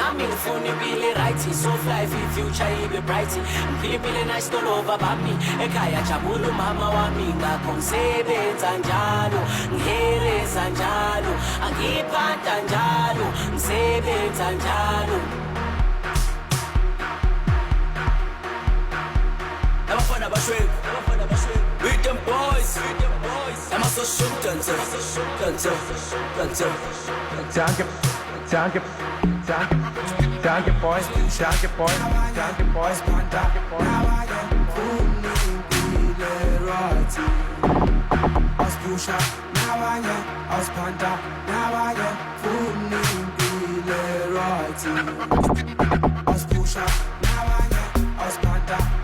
nami ngifuna impilo right, so fly future ibe bright. Ngiphile nice all over baby, ekhaya jabula umama wami ngakho ngisebenza njalo, ngihereza njalo, angiphanda njalo, ngisebenza njalo. Abafana bashwele, with them boys, I'm so shook, dancer. Danke, boys, danke, boys, danke, boys. Aus Pusha, nawanye, aus Panda, nawanye, Funibile Roti. Aus Pusha, nawanye, aus Panda.